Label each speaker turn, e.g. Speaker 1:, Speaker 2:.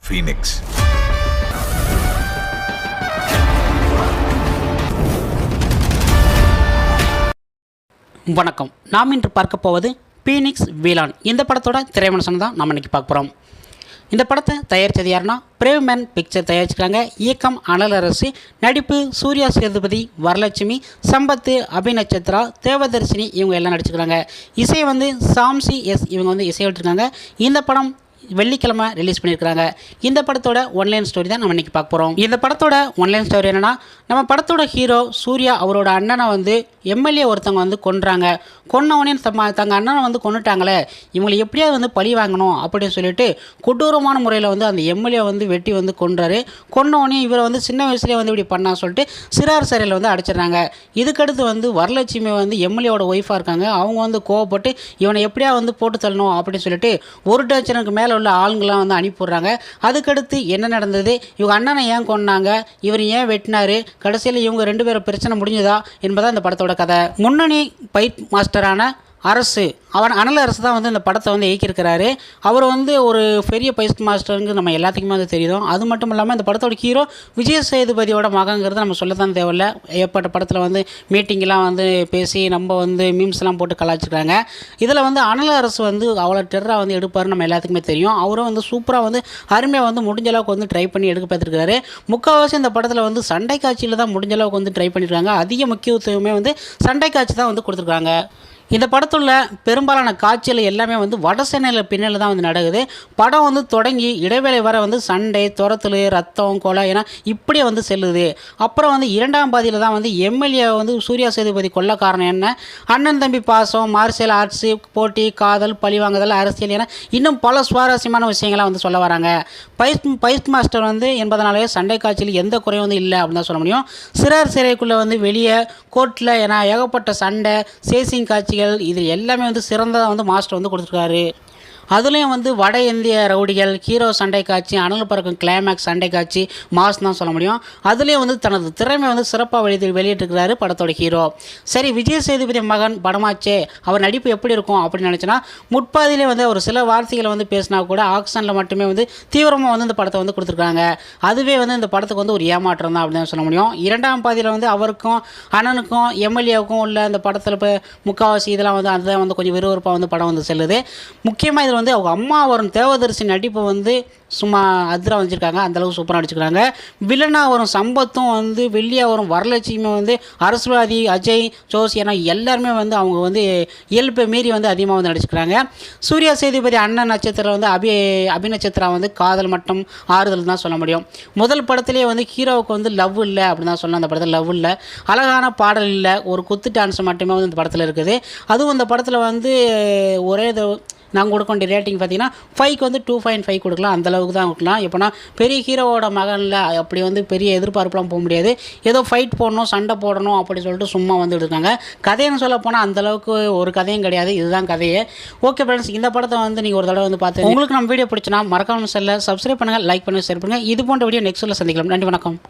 Speaker 1: Phoenix.
Speaker 2: வணக்கம். நாம் இன்று பார்க்க போவது பீனிக்ஸ் வீலான். இந்த படத்தோட திரைவிமர்சனம் தான் நம்ம இன்றைக்கி பார்க்க போகிறோம். இந்த படத்தை தயாரித்தது யாருன்னா பிரேவ்மேன் பிக்சர் தயாரிச்சிருக்காங்க. இயக்கம் அனலரசு, நடிப்பு சூர்யா சேதுபதி, வரலட்சுமி, சம்பத்து, அபிநட்சத்ரா, தேவதர்ஷினி இவங்க எல்லாம் நடிச்சுக்கிறாங்க. இசை வந்து சாம்சி எஸ் இவங்க வந்து இசைவிட்டிருக்காங்க. இந்த படம் வெள்ளிக்கிழமை ரிலீஸ் பண்ணியிருக்காங்க. இந்த படத்தோட ஒன்லைன் ஸ்டோரி தான் நம்ம இன்றைக்கி பார்க்க போகிறோம். இந்த படத்தோட ஒன்லைன் ஸ்டோரி என்னென்னா, நம்ம படத்தோட ஹீரோ சூர்யா அவரோட அண்ணனை வந்து எம்எல்ஏ ஒருத்தவங்க வந்து கொன்றாங்க. கொன்னவனே தங்க அண்ணனை வந்து கொண்டுட்டாங்களே, இவங்களை எப்படியாவது வந்து பழி வாங்கணும் அப்படின்னு சொல்லிட்டு கொடூரமான முறையில் வந்து அந்த எம்எல்ஏ வந்து வெட்டி வந்து கொன்றாரு. கொன்னவனே இவரை வந்து சின்ன வயசுலேயே வந்து இப்படி பண்ணா சொல்லிட்டு சிறார் சிறையில் வந்து அடைச்சிடுறாங்க. இதுக்கடுத்து வந்து வரலட்சுமி வந்து எம்எல்ஏவோட ஒய்ஃபாக இருக்காங்க. அவங்க வந்து கோவப்பட்டு இவனை எப்படியா வந்து போட்டு தள்ளணும் அப்படின்னு சொல்லிட்டு ஒரு டஜனுக்கு மேலே உள்ள ஆளுங்களாம் வந்து அனுப்பிடுறாங்க. அதுக்கடுத்து என்ன நடந்தது, இவங்க அண்ணனை ஏன் கொன்னாங்க, இவர் ஏன் வெட்டினாரு, கடைசியில் இவங்க ரெண்டு பேரும் பிரச்சனை முடிஞ்சதா என்பதான் இந்த படத்தோட கதை. முன்னணி ஃபைட் மாஸ்டரான அரசு, அனல் அரசு தான் வந்து இந்த படத்தை வந்து இயக்கியிருக்கிறாரு. அவர் வந்து ஒரு பெரிய ஃபைட் மாஸ்டருங்கிறது நம்ம எல்லாத்துக்குமே வந்து தெரியும். அது மட்டும் இல்லாமல் இந்த படத்தோட ஹீரோ விஜய் சேதுபதியோட மகங்கிறது நம்ம சொல்லத்தான் தேவையில்லை. ஏற்பட்ட படத்தில் வந்து மீட்டிங்கெலாம் வந்து பேசி நம்ம வந்து மீம்ஸ்லாம் போட்டு கலாச்சிக்கிறாங்க. இதில் வந்து அனல் அரசு வந்து அவ்வளோ டெரராக வந்து எடுப்பார் நம்ம எல்லாத்துக்குமே தெரியும். அவரும் வந்து சூப்பராக வந்து அருமையாக வந்து முடிஞ்ச அளவுக்கு வந்து ட்ரை பண்ணி எடுக்க பார்த்துருக்காரு. முக்கால்வாசி இந்த படத்தில் வந்து சண்டை காட்சியில் தான் முடிஞ்ச அளவுக்கு வந்து ட்ரை பண்ணியிருக்காங்க. அதிக முக்கியத்துவமே வந்து சண்டை காட்சி தான் வந்து கொடுத்துருக்காங்க. இந்த படத்துள்ள பெரும்பாலான காட்சிகள் எல்லாமே வந்து வட சென்னையில் பின்னல் தான் வந்து நடக்குது. படம் வந்து தொடங்கி இடைவேளை வர வந்து சண்டை, துரத்தல், ரத்தம், கொலை என இப்படியே வந்து செல்லுது. அப்புறம் வந்து இரண்டாம் பாதியில் தான் வந்து எம்எல்ஏ வந்து சூர்யா சேதுபதி கொல்ல காரணம் என்ன, அண்ணன் தம்பி பாசம், மார்ஷியல் ஆர்ட்ஸு, போட்டி, காதல், பழிவாங்குதல், அரசியல் என இன்னும் பல சுவாரஸ்யமான விஷயங்கள்லாம் வந்து சொல்ல வராங்க. ஃபைட் மாஸ்டர் வந்து என்பதனாலே சண்டை காட்சியில் எந்த குறையும் வந்து இல்லை அப்படின்னு தான் சொல்ல முடியும். சிறார் சிறைக்குள்ளே வந்து வெளியே கோர்ட்டில் என ஏகப்பட்ட சண்டை, சேசிங் காட்சிகள், இது எல்லாமே வந்து சிறந்ததாக வந்து மாஸ்டர் வந்து கொடுத்துருக்காரு. அதுலேயும் வந்து வட இந்திய ரவுடிகள், ஹீரோ சண்டை காட்சி, அனல் பறக்கும் கிளைமேக்ஸ் சண்டை காட்சி மாஸ் தான் சொல்ல முடியும். அதுலேயும் வந்து தனது திறமை வந்து சிறப்பாக வெளியிட்டிருக்கிறாரு படத்தோட ஹீரோ. சரி, விஜய் சேதுபதி மகன் படமாச்சே, அவர் நடிப்பு எப்படி இருக்கும் அப்படின்னு நினச்சினா, முற்பாதிலே வந்து ஒரு சில வார்த்தைகளை வந்து பேசினா கூட ஆக்ஷனில் மட்டுமே வந்து தீவிரமாக வந்து இந்த படத்தை வந்து கொடுத்துருக்காங்க. அதுவே வந்து இந்த படத்துக்கு வந்து ஒரு ஏமாற்றம் தான் அப்படின்னு சொல்ல முடியும். இரண்டாம் பாதியில் வந்து அவருக்கும் அண்ணனுக்கும் எம்எல்ஏவுக்கும் உள்ள இந்த படத்தில் இப்போ முக்கால்வாசி இதெல்லாம் வந்து அதுதான் வந்து கொஞ்சம் விறுவிறுப்பாக வந்து படம் வந்து செல்லுது. முக்கியமாக இதில் வந்து அவங்க அம்மா வரும் தேவதர்ஷி நடிப்பு வந்து சும்மா அதிர வச்சுருக்காங்க. அந்தளவுக்கு சூப்பராக நடிச்சுக்கிறாங்க. வில்லனாக வரும் சம்பத்தும் வந்து வெள்ளியாக வரும் வரலட்சுமி வந்து அரசுவாதி, அஜய், ஜோஸ் என எல்லாருமே வந்து அவங்க வந்து இயல்பை மீறி வந்து அதிகமாக வந்து நடிச்சுக்கிறாங்க. சூர்யா சேதுபதி அண்ணன் நட்சத்திரம் வந்து அபிநட்சத்திரா வந்து காதல் மட்டும் ஆறுதல் தான் சொல்ல முடியும். முதல் படத்துலேயே வந்து ஹீரோவுக்கு வந்து லவ் இல்லை அப்படின்னு தான் சொல்லலாம். அந்த படத்தில் லவ் இல்லை, அழகான பாடல் இல்லை, ஒரு குத்து டான்ஸ் மட்டுமே வந்து இந்த படத்தில் இருக்குது. அதுவும் இந்த படத்தில் வந்து ஒரே நாங்கள் கொடுக்க வேண்டிய ரேட்டிங் பார்த்தீங்கன்னா 5க்கு வந்து 2.5 கொடுக்கலாம். அந்தளவுக்கு தான் கொடுக்கலாம். எப்போனா பெரிய ஹீரோவோட மகனில் அப்படி வந்து பெரிய எதிர்பார்ப்புலாம் போக முடியாது. ஏதோ ஃபைட் போடணும், சண்டை போடணும் அப்படி சொல்லிட்டு சும்மா வந்து எடுத்தாங்க. கதைன்னு சொல்ல போனால் அந்தளவுக்கு ஒரு கதையும் கிடையாது. இதுதான் கதையே. ஓகே ஃப்ரெண்ட்ஸ், இந்த படத்தை வந்து நீங்கள் ஒரு தடவை வந்து பார்த்து உங்களுக்கு நம்ம வீடியோ பிடிச்சினா மறக்காமல் சப்ஸ்கிரைப் பண்ணுங்கள், லைக் பண்ணுங்கள், ஷேர் பண்ணுங்கள். இது போன்ற வீடியோ நெக்ஸ்ட்டில் சந்திக்கலாம். நன்றி, வணக்கம்.